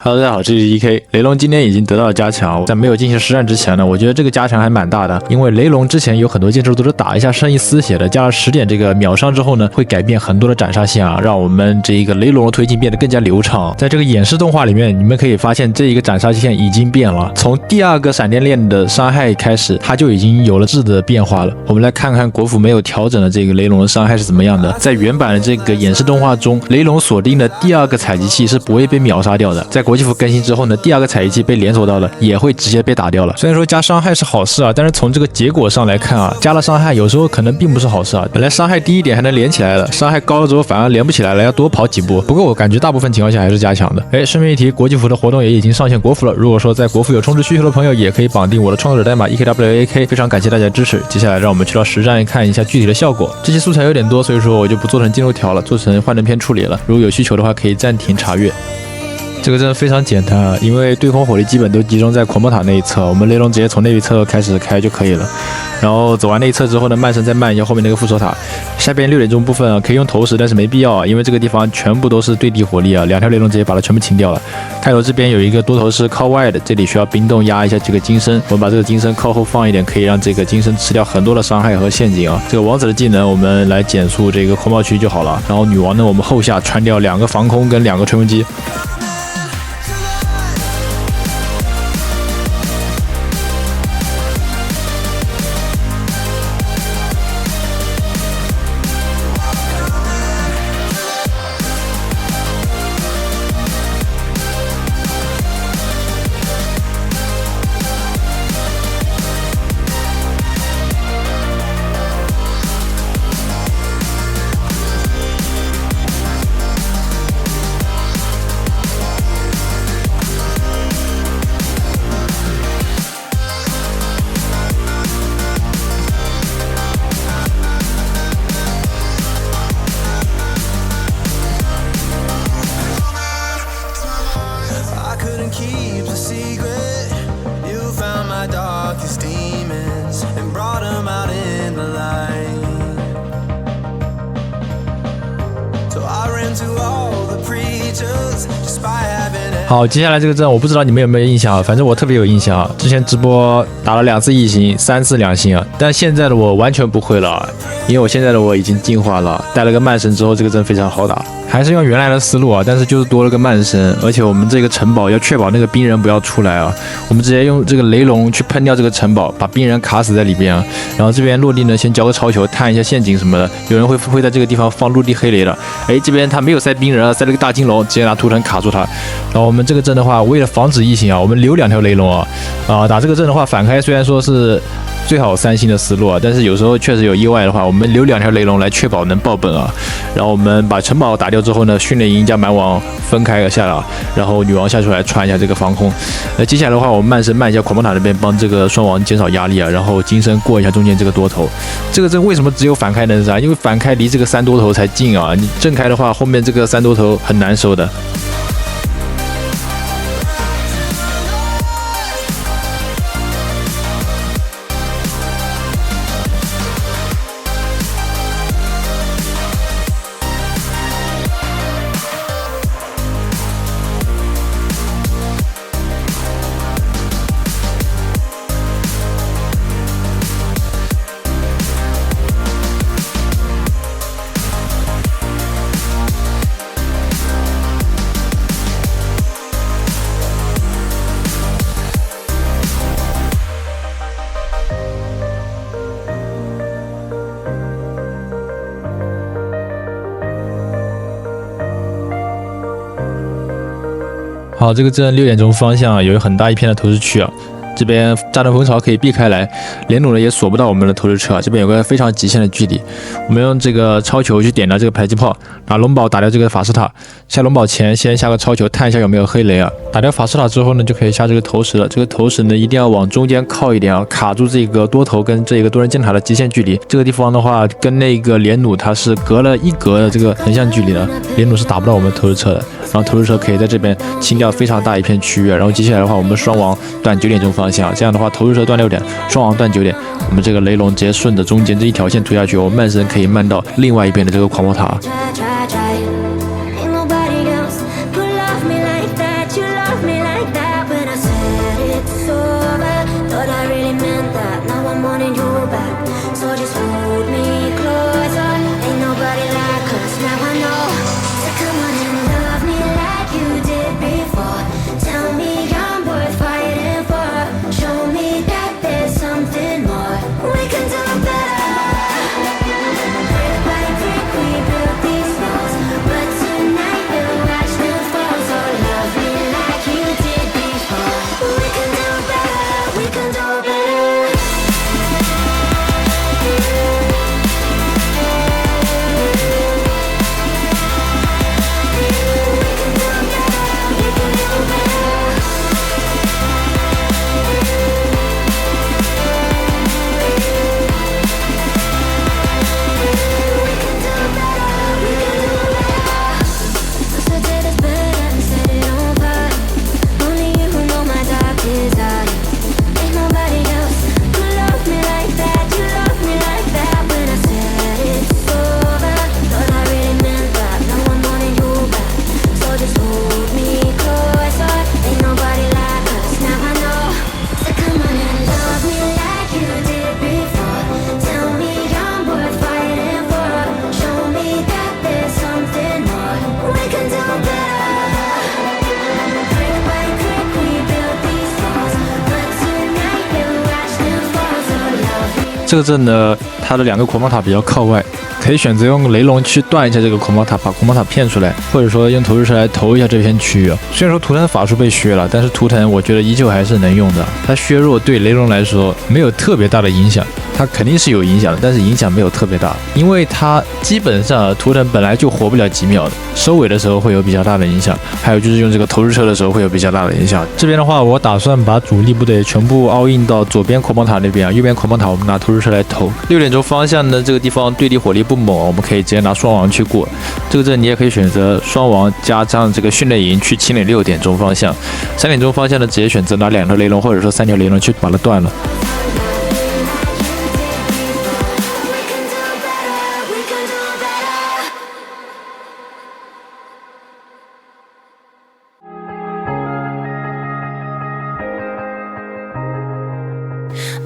Hello， 大家好，这里是 EK。雷龙今天已经得到了加强，在没有进行实战之前呢，我觉得这个加强还蛮大的，因为雷龙之前有很多剑术都是打一下剩一丝血的，加了10点这个秒伤之后呢，会改变很多的斩杀线啊，让我们这一个雷龙的推进变得更加流畅。在这个演示动画里面，你们可以发现这一个斩杀线已经变了，从第2个闪电链的伤害开始，它就已经有了质的变化了。我们来看看国服没有调整的这个雷龙的伤害是怎么样的。在原版的这个演示动画中，雷龙锁定的第2个采集器是不会被秒杀掉的，在国际服更新之后呢，第2个采集器被连锁到了，也会直接被打掉了。虽然说加伤害是好事啊，但是从这个结果上来看啊，加了伤害有时候可能并不是好事啊。本来伤害低一点还能连起来了，伤害高了之后反而连不起来了，要多跑几步。不过我感觉大部分情况下还是加强的。顺便一提，国际服的活动也已经上线国服了。如果说在国服有充值需求的朋友，也可以绑定我的创作者代码 EKWAK。非常感谢大家支持。接下来让我们去到实战看一下具体的效果。这些素材有点多，所以说我就不做成进度条了，做成幻灯片处理了。如果有需求的话，可以暂停查阅。这个真的非常简单啊，因为对空火力基本都集中在狂魔塔那一侧，我们雷龙直接从那一侧开始开就可以了。然后走完那一侧之后呢，慢身再慢一下后面那个副手塔。下边6点钟部分啊，可以用投石，但是没必要啊，因为这个地方全部都是对地火力啊，2条雷龙直接把它全部清掉了。开头这边有一个多头是靠外的，这里需要冰冻压一下这个金身，我们把这个金身靠后放一点，可以让这个金身吃掉很多的伤害和陷阱啊。这个王子的技能我们来减速这个空爆区就好了。然后女王呢，我们后下穿掉2个防空跟2个吹风机。Keep the secret. You found my darkest demons and brought them out in the light. So I ran to all the preachers just by having. 好，接下来这个阵我不知道你们有没有印象啊，反正我特别有印象啊。之前直播打了2次异形，3次2星啊，但现在的我完全不会了，因为我现在的我已经进化了，带了个慢神之后，这个阵非常好打。还是用原来的思路啊，但是就是多了个慢身，而且我们这个城堡要确保那个冰人不要出来啊，我们直接用这个雷龙去喷掉这个城堡，把冰人卡死在里边啊。然后这边落地呢，先交个超球探一下陷阱什么的，有人会在这个地方放陆地黑雷的。这边他没有塞冰人啊，塞了个大金龙，直接拿图腾卡住他。然后我们这个阵的话，为了防止异形啊，我们留2条雷龙啊，打这个阵的话反开虽然说是最好3星的思路啊，但是有时候确实有意外的话，我们留2条雷龙来确保能爆本啊。然后我们把城堡打掉之后呢，训练营加蛮王分开下来，然后女王下出来穿一下这个防空。接下来的话，我们慢身慢一下狂魔塔那边帮这个双王减少压力啊，然后金身过一下中间这个多头。这个阵为什么只有反开能杀？因为反开离这个3多头才近啊，你正开的话，后面这个3多头很难收的。好，这个阵6点钟方向有很大一片的投石区啊，这边炸弹蜂巢可以避开来，连弩呢也锁不到我们的投石车啊。这边有个非常极限的距离，我们用这个超球去点掉这个迫击炮，拿龙宝打掉这个法师塔。下龙宝前先下个超球探一下有没有黑雷啊。打掉法师塔之后呢，就可以下这个投石了。这个投石呢一定要往中间靠一点啊，卡住这个多头跟这个多人箭塔的极限距离。这个地方的话，跟那个连弩它是隔了1格的这个横向距离的，连弩是打不到我们投石车的。然后投石车可以在这边清掉非常大一片区域。然后接下来的话，我们双王断9点钟方向，这样的话投石车断6点，双王断9点，我们这个雷龙直接顺着中间这一条线推下去，我们慢身可以慢到另外一边的这个狂魔塔。这个阵呢，它的2个狂暴塔比较靠外，可以选择用雷龙去断一下这个狂暴塔，把狂暴塔骗出来，或者说用投掷车来投一下这片区域。虽然说图腾法术被削了，但是图腾我觉得依旧还是能用的。它削弱对雷龙来说没有特别大的影响，它肯定是有影响的，但是影响没有特别大，因为它基本上图腾本来就活不了几秒的，收尾的时候会有比较大的影响，还有就是用这个投掷车的时候会有比较大的影响。这边的话，我打算把主力部队全部all in到左边狂暴塔那边，右边狂暴塔我们拿投掷车来投。6点钟方向呢，这个地方对地火力不猛，我们可以直接拿双王去过。这个阵你也可以选择双王加上这个训练营去清理6点钟方向，3点钟方向呢直接选择拿2条雷龙或者说3条雷龙去把它断了。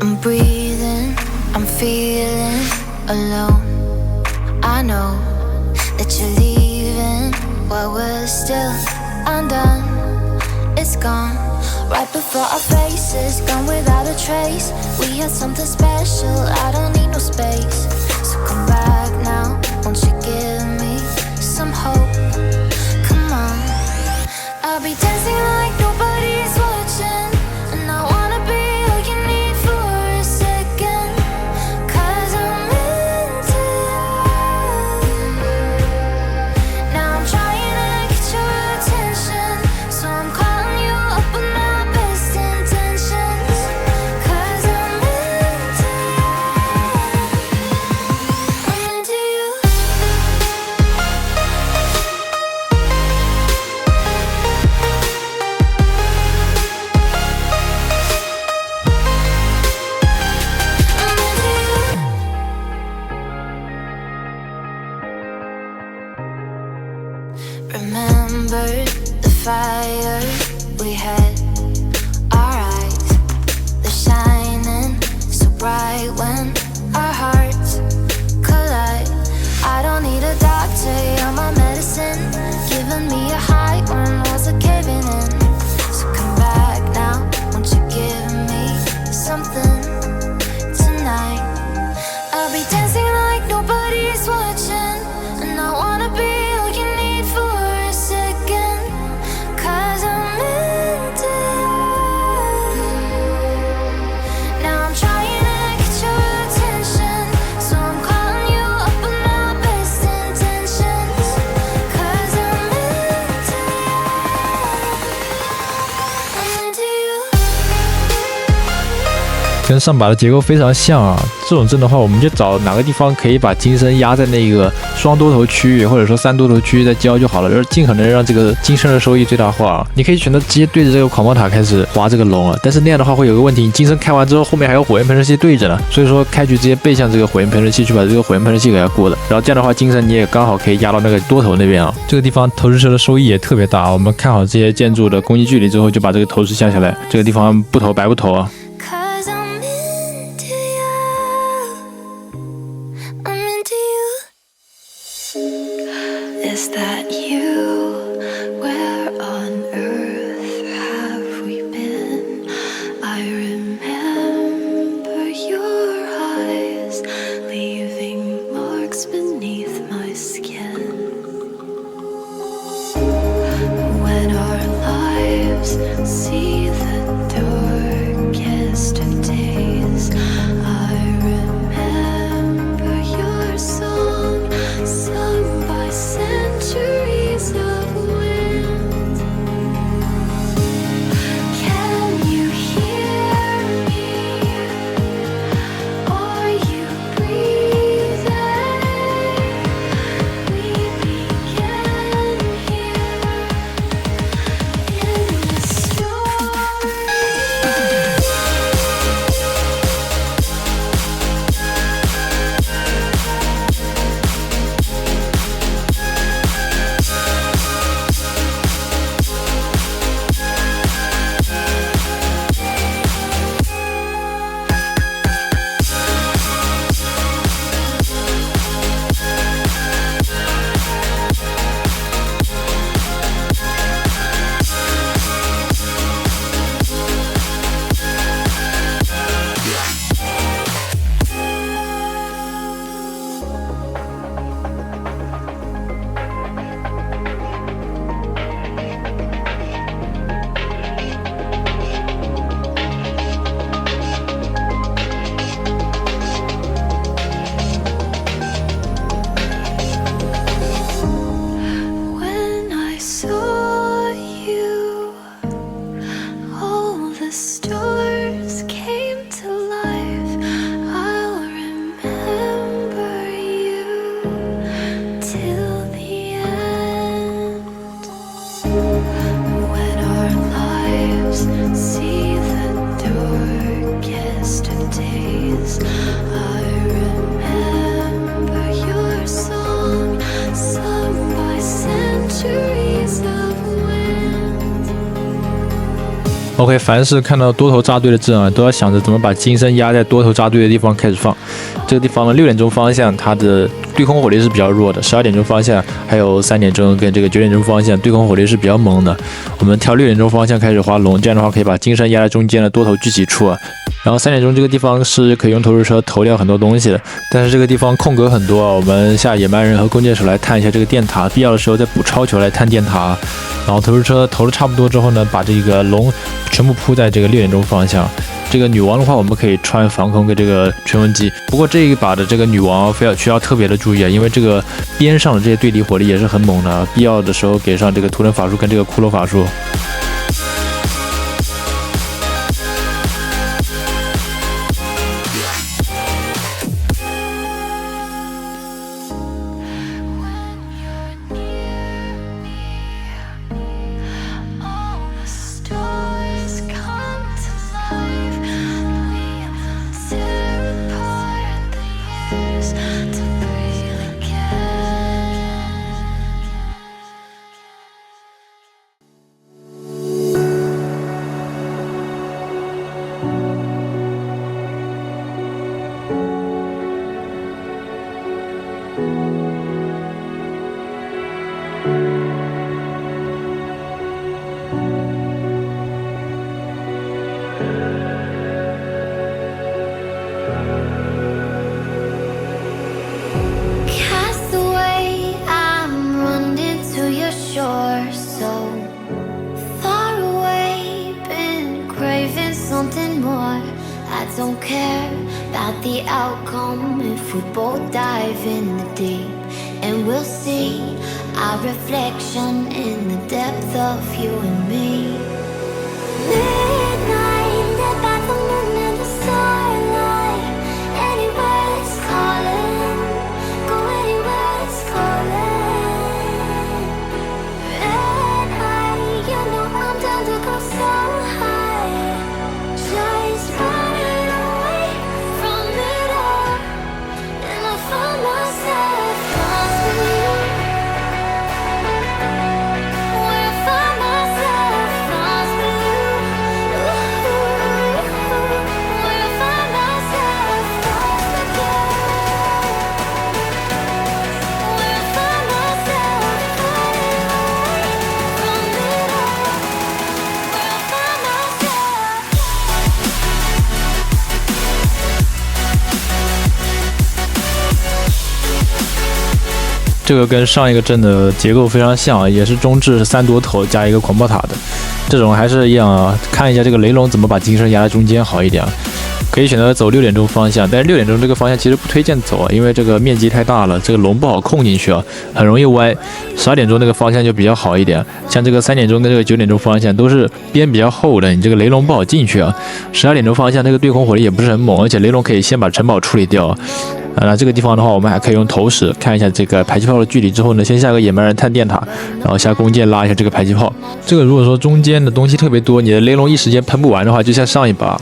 I'm breathing, I'm feeling alone. I know that you're leaving while we're still undone. It's gone right before our faces, gone without a trace. We had something special, I don't need no space. So come back now, won't you give me some hope? Come on, I'll be dancing like nobody's watching, and I wanna be all you need for a second, 'cause I'm into you. Now I'm trying to get your attention, so I'm calling you up with my best intentions, 'cause I'm into you. I'm into you. I'm into you. Remember the fire we had, our eyes, they're shining so bright when our hearts collide. I don't need a doctor, you're my medicine, giving me a high when walls are caving in. So come back now, won't you give me something tonight? I'll be dancing like nobody's watching, and I wanna be all you need for a second, 'cause I'm into you. Now I'm trying to get your attention, so I'm calling you up with my best intentions, 'cause I'm into you. I'm into you. 跟上把的结构非常像啊，这种阵的话，我们就找哪个地方可以把金身压在那个双多头区域，或者说3多头区域再交就好了，就是尽可能让这个金身的收益最大化。你可以选择直接对着这个狂暴塔开始划这个龙啊，但是那样的话会有个问题，你金身开完之后，后面还有火焰喷射器对着呢，所以说开局直接背向这个火焰喷射器去把这个火焰喷射器给它过了，然后这样的话金身你也刚好可以压到那个多头那边啊。这个地方投掷车的收益也特别大，我们看好这些建筑的攻击距离之后，就把这个投掷降下来，这个地方不投白不投啊。 'Cause I'm into you. I'm into you. Is that you? Where on earth have we been? I remember your eyes leaving marks beneath my skin. When our lives see the dark OK， 凡是看到多头扎堆的阵啊，都要想着怎么把金身压在多头扎堆的地方开始放。这个地方呢，6点钟方向它的对空火力是比较弱的，12点钟方向还有3点钟跟这个9点钟方向对空火力是比较猛的。我们挑6点钟方向开始划龙，这样的话可以把金身压在中间的多头聚集处啊。然后3点钟这个地方是可以用投石车投掉很多东西的，但是这个地方空格很多啊，我们下野蛮人和弓箭手来探一下这个电塔，必要的时候再补超球来探电塔。然后投石车投的差不多之后呢，把这个龙全部铺在这个6点钟方向。这个女王的话，我们可以穿防空跟这个吹风机。不过这一把的这个女王需要特别的注意啊，因为这个边上的这些对敌火力也是很猛的，必要的时候给上这个图腾法术跟这个骷髅法术。Don't care about the outcome if we both dive in the deep, and we'll see our reflection in the depth of you and me. Midnight, lit by the moon and the starlight. Anywhere it's calling, go anywhere it's calling. Red eye, you know I'm down to go so high. Just running away from it all, and I find myself lost with you. Where I find myself lost with you. Where I find myself lost with you. Where I find myself running away from it all. Where I find myself. 这个跟上一个阵的结构非常像，也是中置3多头加一个狂暴塔的，这种还是一样啊。看一下这个雷龙怎么把金身压在中间好一点，可以选择走6点钟方向，但是6点钟这个方向其实不推荐走啊，因为这个面积太大了，这个龙不好控进去啊，很容易歪。12点钟那个方向就比较好一点，像这个3点钟跟这个9点钟方向都是边比较厚的，你这个雷龙不好进去啊。12点钟方向这个对空火力也不是很猛，而且雷龙可以先把城堡处理掉。那这个地方的话，我们还可以用投石看一下这个排气炮的距离之后呢，先下个野蛮人探电塔，然后下弓箭拉一下这个排气炮。这个如果说中间的东西特别多，你的雷龙一时间喷不完的话，就像上一把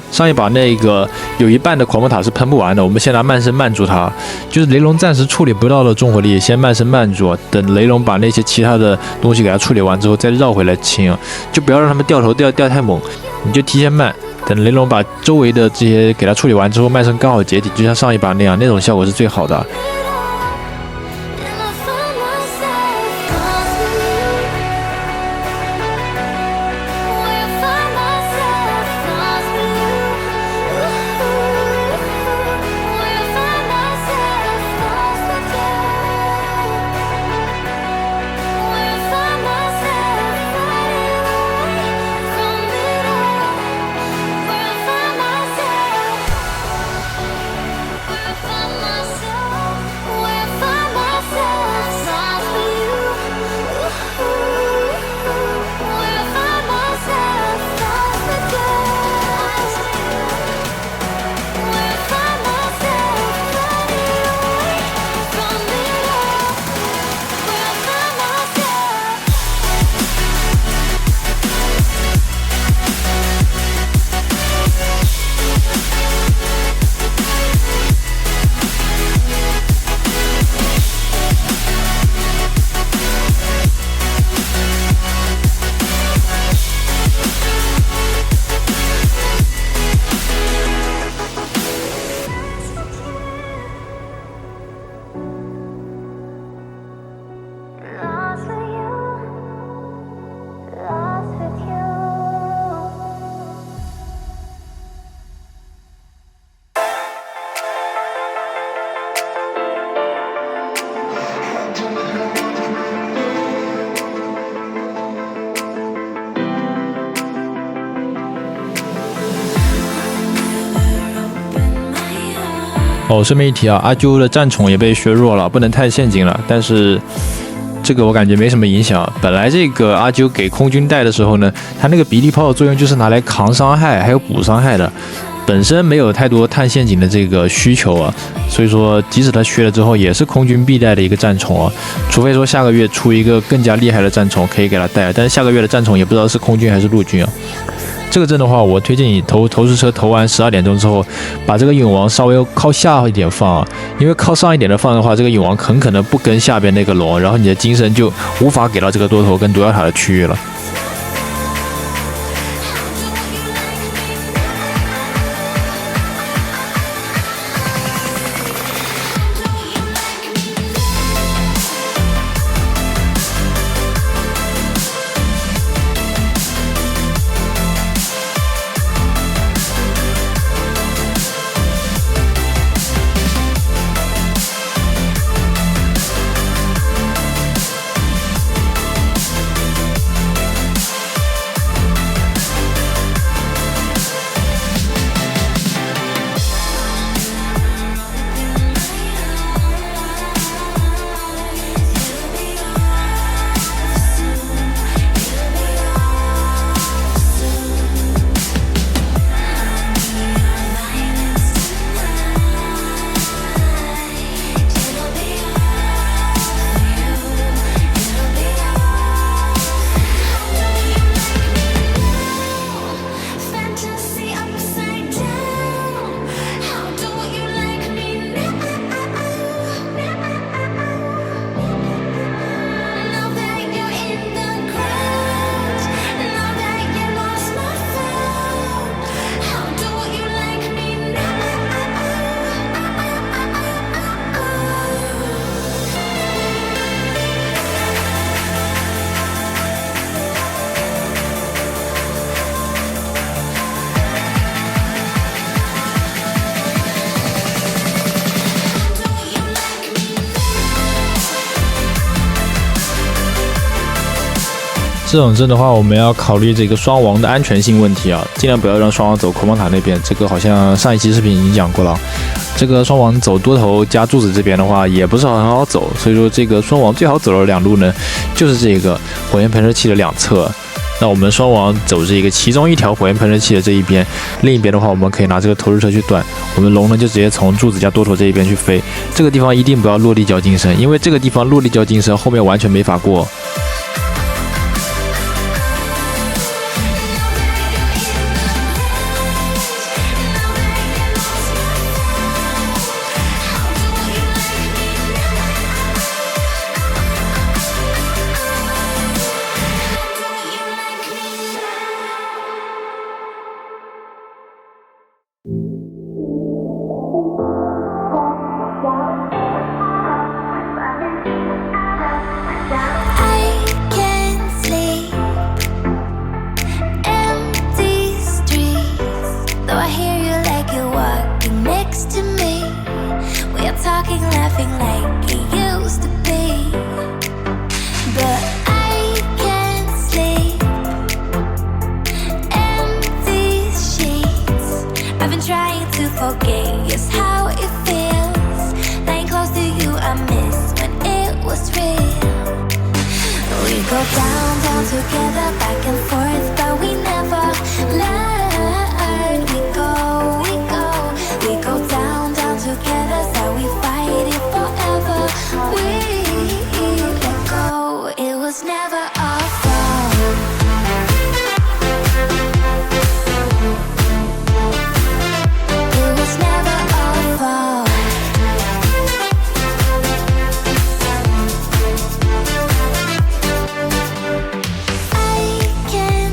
那个有一半的狂魔塔是喷不完的，我们先拿慢身慢住它，就是雷龙暂时处理不到的重火力，先慢身慢住，等雷龙把那些其他的东西给它处理完之后，再绕回来清，就不要让他们掉头掉太猛，你就提前慢。等雷龙把周围的这些给它处理完之后，慢身刚好解体，就像上一把那样，那种效果是最好的。哦，顺便一提啊，阿啾的战宠也被削弱了，不能太陷阱了。但是这个我感觉没什么影响。本来这个阿啾给空军带的时候呢，它那个比利炮的作用就是拿来扛伤害还有补伤害的，本身没有太多探陷阱的这个需求啊。所以说，即使它削了之后，也是空军必带的一个战宠啊。除非说下个月出一个更加厉害的战宠可以给它带，但是下个月的战宠也不知道是空军还是陆军啊。这个阵的话，我推荐你投石车投完12点钟之后，把这个永王稍微靠下一点放啊，因为靠上一点的放的话，这个永王很可能不跟下边那个龙，然后你的精神就无法给到这个多头跟毒药塔的区域了。这种阵的话，我们要考虑这个双王的安全性问题啊，尽量不要让双王走狂妄塔那边。这个好像上一期视频已经讲过了。这个双王走多头加柱子这边的话，也不是很好走，所以说这个双王最好走的两路呢，就是这个火焰喷射器的两侧。那我们双王走这个其中一条火焰喷射器的这一边，另一边的话，我们可以拿这个投石车去断。我们龙呢就直接从柱子加多头这一边去飞。这个地方一定不要落地交精神，因为这个地方落地交精神后面完全没法过。Together back and forth, but we never learn. We go down together, so we fight it forever. We let go, it was never our fault. It was never our fault. I can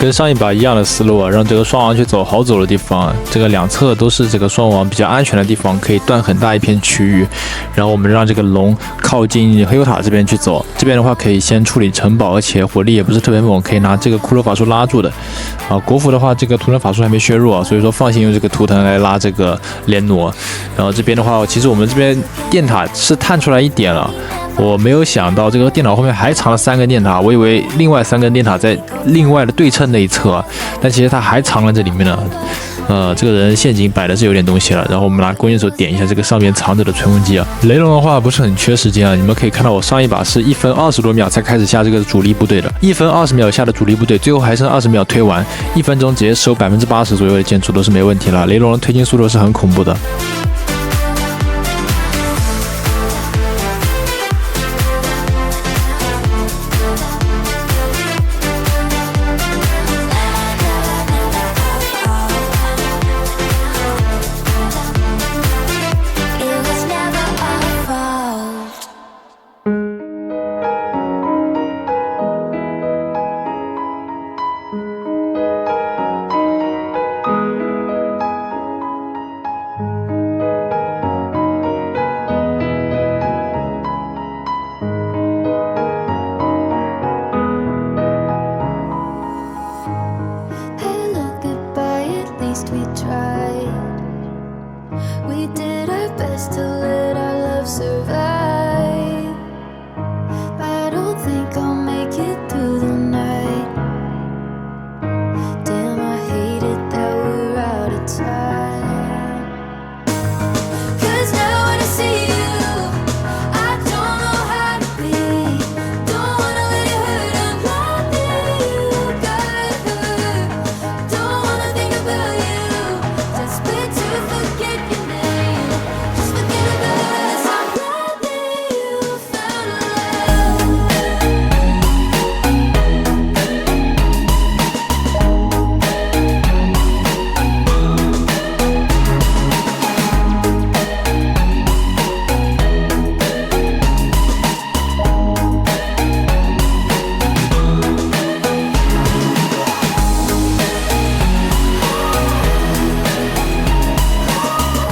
跟上一把一样的思路啊，让这个双王去走好走的地方，这个两侧都是这个双王比较安全的地方，可以断很大一片区域。然后我们让这个龙靠近黑油塔这边去走，这边的话可以先处理城堡，而且火力也不是特别猛，可以拿这个骷髅法术拉住的。国服的话，这个图腾法术还没削弱，所以说放心用这个图腾来拉这个连弩。然后这边的话，其实我们这边电塔是探出来一点了。我没有想到这个电塔后面还藏了3根电塔，我以为另外3根电塔在另外的对称那一侧，但其实它还藏了这里面呢。这个人陷阱摆的是有点东西了。然后我们拿弓箭手点一下这个上面藏着的吹风机啊。雷龙的话不是很缺时间啊，你们可以看到我上一把是1分20多秒才开始下这个主力部队的，1分20秒下的主力部队，最后还剩20秒推完，1分钟直接收80%左右的建筑都是没问题了。雷龙的推进速度是很恐怖的。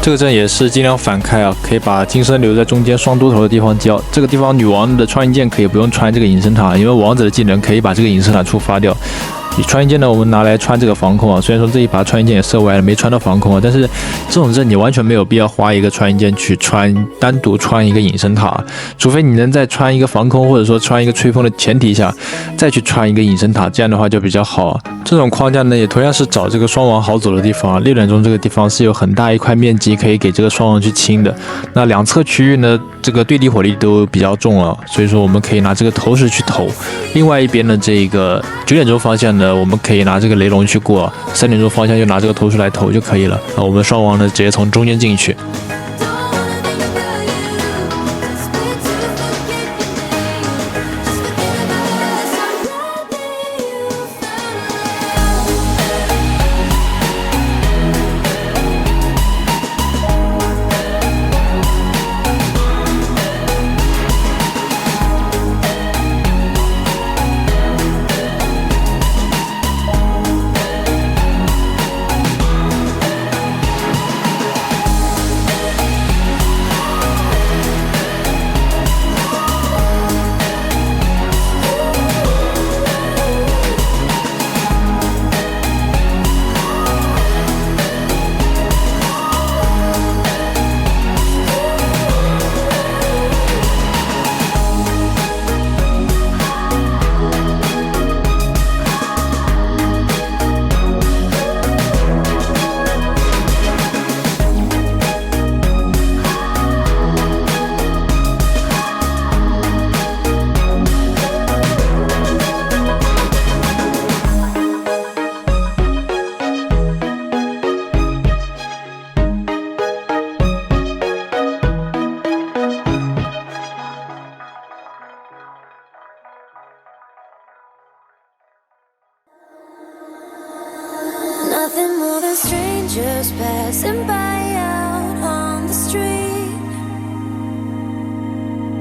这个阵也是尽量反开啊，可以把金身留在中间双多头的地方交。这个地方女王的穿云箭可以不用穿这个隐身塔，因为王者的技能可以把这个隐身塔触发掉。穿云箭呢，我们拿来穿这个防控啊。虽然说这一把穿云箭也射歪了，没穿到防控啊，但是这种阵你完全没有必要花一个穿云箭去单独穿一个隐身塔，除非你能在穿一个防空或者说穿一个吹风的前提下，再去穿一个隐身塔，这样的话就比较好啊。这种框架呢，也同样是找这个双王好走的地方啊。6点钟这个地方是有很大一块面积可以给这个双王去清的。那两侧区域呢，这个对地火力都比较重了，所以说我们可以拿这个投石去投。另外一边的这个9点钟方向呢，我们可以拿这个雷龙去过，3点钟方向就拿这个投石来投就可以了。我们双王呢直接从中间进去。Nothing more than strangers passing by out on the street.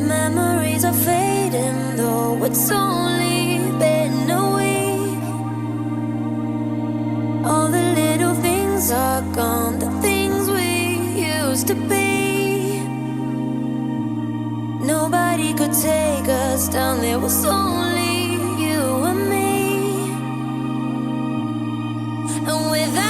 Memories are fading, though it's only been a week. nobody could take us down. There was only you and me. And without